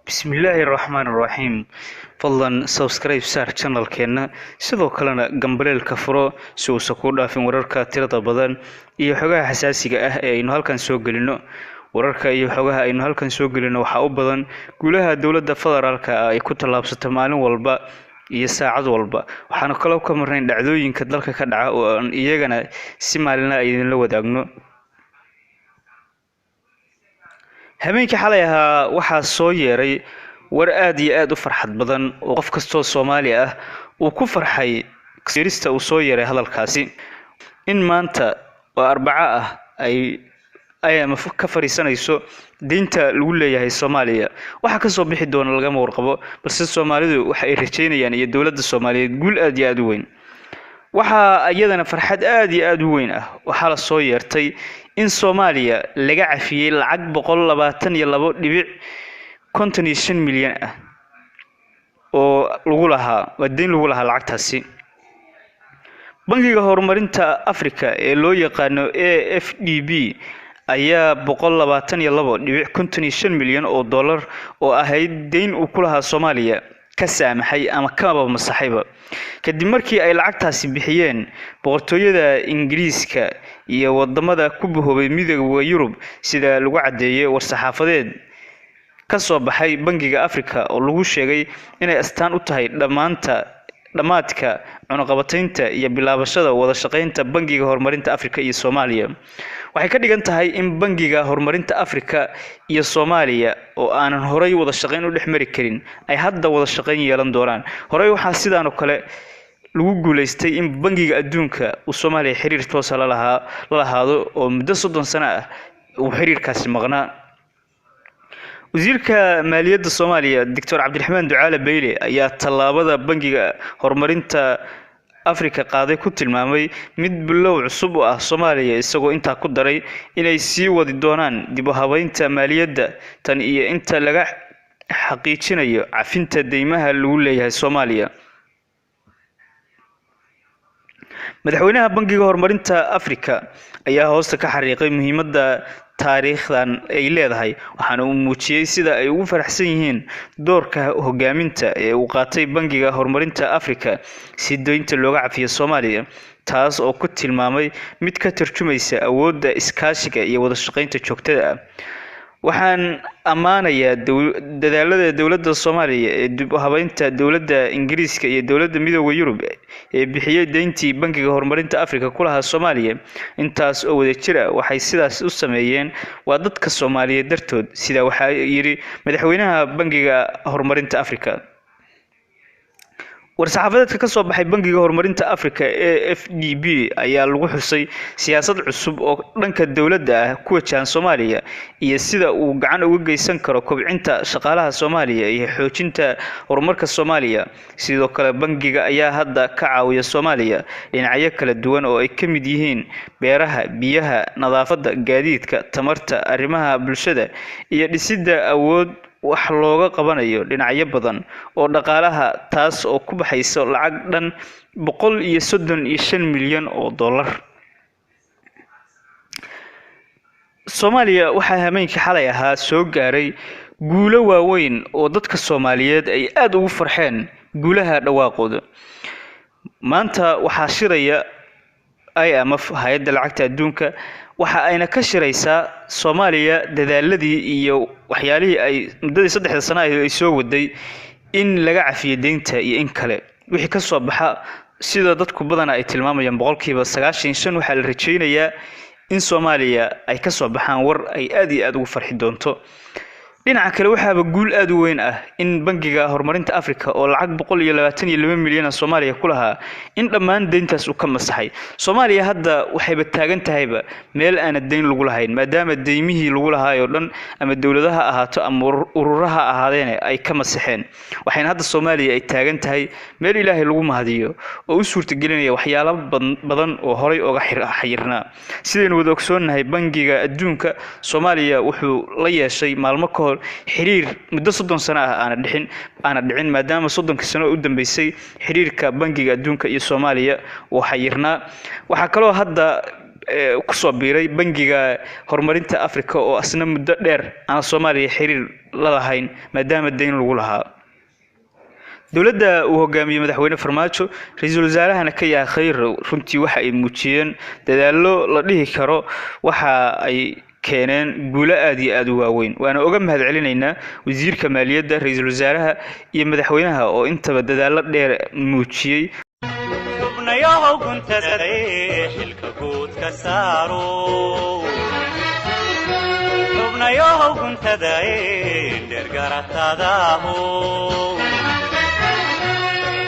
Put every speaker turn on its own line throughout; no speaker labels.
بسم الله الرحمن الرحيم فضلا سبسكرايب سار channel keena sidoo kalena gambaleel ka furo si uu ku dhaafin wararka tirada badan iyo xogaha xasaasiga ah ee aynu halkan soo gelino wararka iyo xogaha aynu halkan soo gelino waxa u badan guulaha dawladda federaalka ay ku talaabsato maalin walba iyo saacad walba waxaana kala ka marnay dhacdooyinka dalka ka dhaca oo aan iyagana si maalinna idin la wadaagno habeenkii xalay ahaa waxaa soo yeeray war aad iyo aad u farxad badan oo qof kastoo Soomaali ah uu ku farxay sirista uu soo yeeray hadalkaasi in maanta oo Arbaca ah ay ka fariisanayso diinta lagu leeyahay Soomaaliya waxa ka soo bixi doona lagama warqabo balse Soomaalidu waxa ay rajeynayaan iyo dawladda Soomaaliyeed guul aad iyo aad u weyn waxa ayadana farxad aad iyo aad u weyn ah waxa la soo yeertay in Soomaaliya laga cafiyay lacag 122.55 milyan ah oo lagu lahaa wadin lagu lahaa lacagtaasi bangiga horumarinta Afrika ee loo yaqaan AFDB ayaa 122.55 milyan oo dollar oo ahayd deyn uu ku lahaa Soomaaliya ka saamaxay ama ka masaxayba kadib markii ay lacagtaasi bixiyeen boqortooyada Ingiriiska iyo wadamada ku bahoobay midowga Yurub sida lagu cadeeyay war saxaafadeed ka soo baxay bangiga Afrika oo lagu sheegay inay astaan u tahay dhamaadka cunaqabataynta iyo bilaabashada wada shaqeynta bangiga horumarinta Afrika iyo Soomaaliya waxay ka dhigan tahay in bangiga horumarinta Afrika iyo Soomaaliya oo aanan horay wada shaqeyn u dhexmari karin ay hadda wada shaqeyn yeelan doonaan horay waxa sidaan oo kale lagu guuleystay in bangiga adduunka uu Soomaaliya xiriir toos ah la lahaado oo muddo 30 sano ah uu xiriirkaasi maqnaa wasiirka maaliyadda Soomaaliya Dr. Cabdiraxmaan Ducaale Beyle ayaa talaabada bangiga horumarinta Afrika qaaday ku tilmaamay mid bilow cusub ah Soomaaliya isagoo inta ku daray inay sii wadi doonaan dib u habaynta maaliyadda tan iyo inta laga xaqiijinayo cafinta deymaha lagu leeyahay Soomaaliya madaxweynaha bangiga horumarinta Afrika ayaa hoosta ka xariiqay muhiimadda taariikhdan ay leedahay waxaana uu muujiyay sida ay ugu faraxsan yihiin doorka hogaaminta ee uu qaatay bangiga horumarinta Afrika si deynta looga cafiyo Soomaaliya taas oo ku tilmaamay mid ka tarjumaysa awoodda iskaashiga iyo wada shaqeynta joogtada ah waxaan amaanayaa dadaalada dawladda Soomaaliya ee dib u habaynta dawladda Ingiriiska iyo dawladda midowga Yurub ee bixiyay deyntii bangiga horumarinta Afrika ku lahaa Soomaaliya intaas oo wada jira waxay sidaas u sameeyeen waa dadka Soomaaliyeed dartood sida waxa yiri madaxweynaha bangiga horumarinta Afrika war saxaafadeedka ka soo baxay bangiga horumarinta Afrika AFDB ayaa lagu xusay siyaasad cusub oo dhanka dawladda ah ku wajahan Soomaaliya iyo sida uu gacan uga geysan karo kobcinta shaqaalaha Soomaaliya iyo xoojinta horumarka Soomaaliya sidoo kale bangiga ayaa hadda ka caawiya Soomaaliya dhinacyo kala duwan oo ay ka mid yihiin beeraha biyaha nadaafadda gaadiidka tamarta arrimaha bulshada iyo dhisidda awood wax looga qabanayo dhinacyo badan oo dhaqaalaha taas oo ku baxayso lacag dhan 135 milyan oo dollar Soomaaliya waxa habeenkii xalay ahaa soo gaaray guulo waaweyn oo dadka Soomaaliyeed ay aad ugu farxeen guulaha dhawaaqooda maanta waxa shiraya IMF hay'adda lacagta adduunka waxa ayna ka shiraysaa Soomaaliya dadaaladii iyo waxyaalihii ay muddadii 3 sano ay soo waday in laga cafiyo deynta iyo in kale wixii ka soo baxa sida dadku badan ay tilmaamayaan 95% waxa la rajeynayaa in Soomaaliya ay ka soo baxaan war ay aad iyo aad ugu farxi doonto dhinaca kale waxaaba guul aad u weyn ah in bangiga horumarinta Afrika oo lacag 122 milyan Soomaaliya ku lahaa in dhammaan deyntaas uu ka masaxay Soomaaliya hadda waxay taagan tahayba meel aan deyn lagu lahayn maadaama deymihii lagu lahaayo dhan ama dawladaha ahaato ama ururaha ahaadeen ay ka masaxeen waxayna hadda Soomaaliya ay taagan tahay meel Ilaahay lagu mahadiyo oo u suurtagelinaya waxyaalo badan oo horay uga xirnaa sideen wada ogsoonahay bangiga adduunka Soomaaliya wuxuu la yeeshay maalmo ka hor xiriir muddo 30 sano ah aana dhicin maadaama 30 sano u dambeysay xiriirka bangiga adduunka iyo Soomaaliya waxa yirnaa waxa kale oo hadda ku soo biiray bangiga horumarinta Afrika oo asna muddo dheer aan Soomaaliya xiriir la lahayn maadaama deyn lagu lahaa dawladda uu hogaamiyo madaxweyne Farmaajo ra'iisul wasaarahana ka yahay khayr runtii waxa ay muujiyeen dadaallo la dhihi karo waxa ay keeneen guulo aad iyo aad u waaweyn waana uga mahadcelinaynaa wasiirka maaliyadda ra'iisul wasaaraha iyo madaxweynaha oo intaba dadaallo dheer muujiyay
xubnayahow guntaday xilka guud ka saaro xubnayahow guntaday dhergaratadaho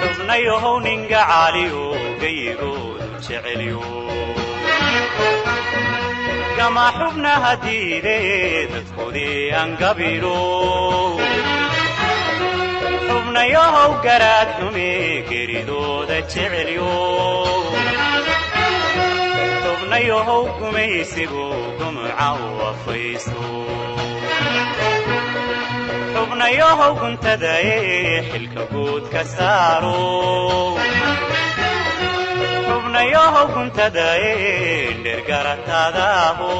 xubnayahow ninga caaliyo gayigoodu jeceliyo kama xubnaha diiday dadkoodii aan gabiro xubnayahow garaad xume geridooda jecelyo xubnayahow gumaysigu gumca u afaysto xubnayahow guntadaye xilka guud ka saaro xubnayahow guntadaye dhergaratadaho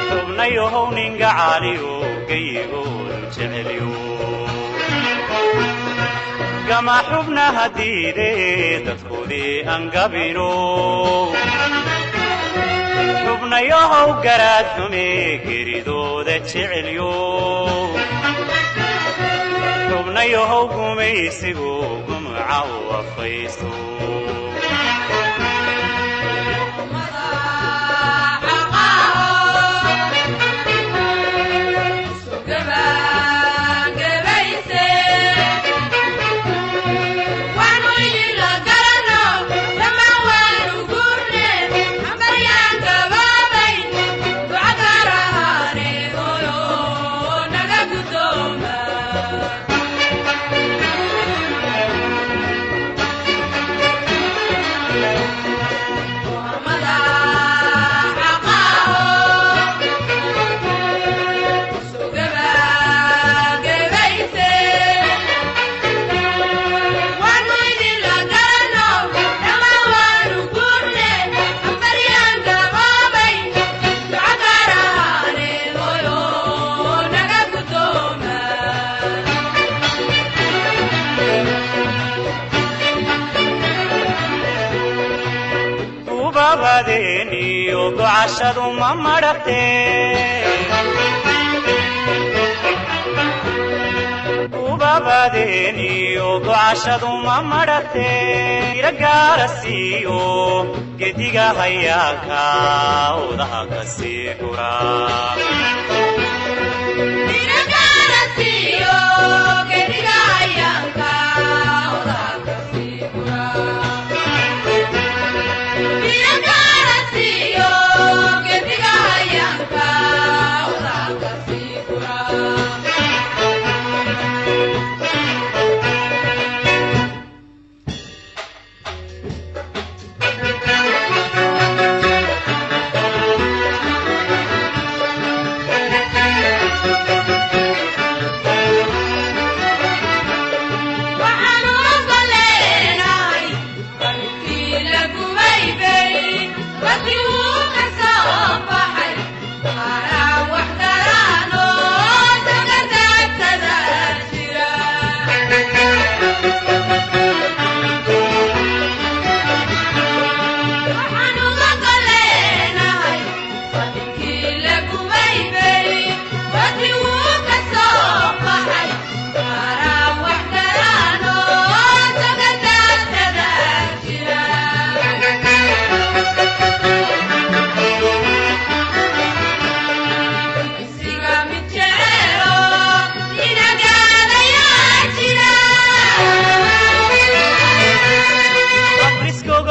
xubnayahow ninga caaliyo gayigoodu jecelyo kama xubnaha diiday dadkoodii aan gabino xubnayahow garaad xume geridooda jecelyo xubnayahow gumaysigu gumca u afaysto badeniyo ducashadu ma maragte ubabadeniyo ducashadu ma maragte iragaarasiyo gediga hayaaka odaha ka sii gura iragaarasiyo gediga hayaaka odaha ka sii gura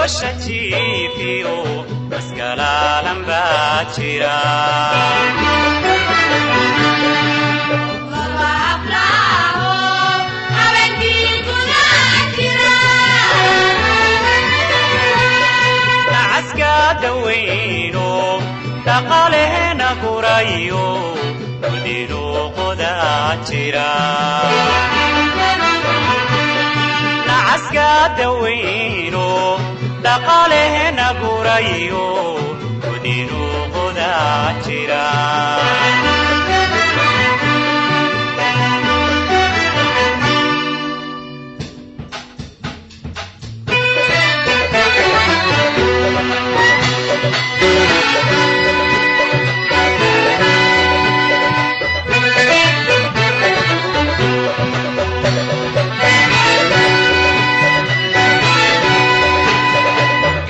shatifiyo maskalalan baachira aska daweyno taqalena qurayo kudiro qodachira aska daweyno dhaqaaleena gurayo gudinu qodaa jira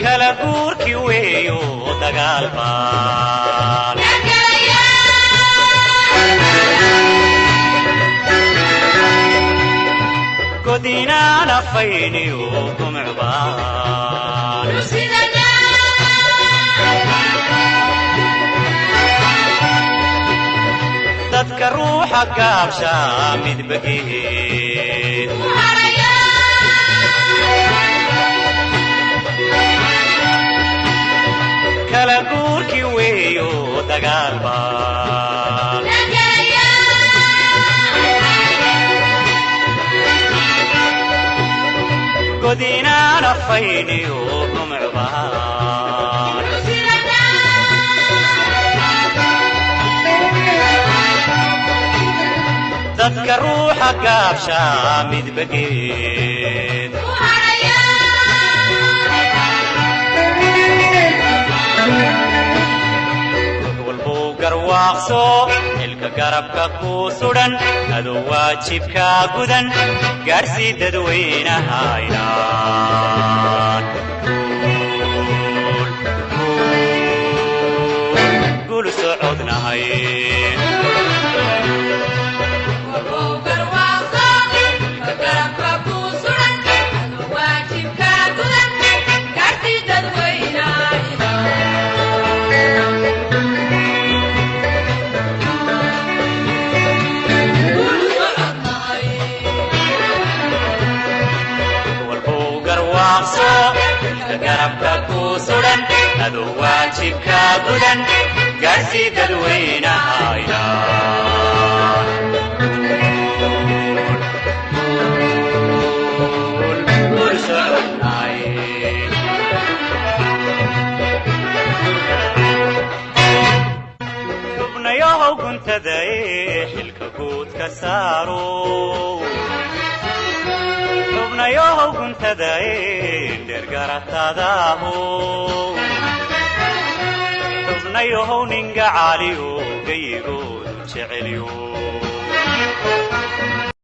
kala guurkii weeyo dagaal baan godinaan afayniyo gumuc baan dadka ruuxa gaabsha midbageed kala guurkii weeyo dagaal baan godinaan afayniyo gumuc baan dadka ruuxa gaabsha midbageed walbuu garwaaqso xilka garabka ku sudan adoo waajibka gudan gaarsii dadweynahaynaan gul socodnahay garabka ku sudan adoo waajibka gudan gaarsii dadweynahaynaan gul socodnahay xubnayahow guntadae xilka guud ka saaro xubnayahow guntadae dhergaratadaaho xubnayahow ninga caaliyo gayigoodu jecelyo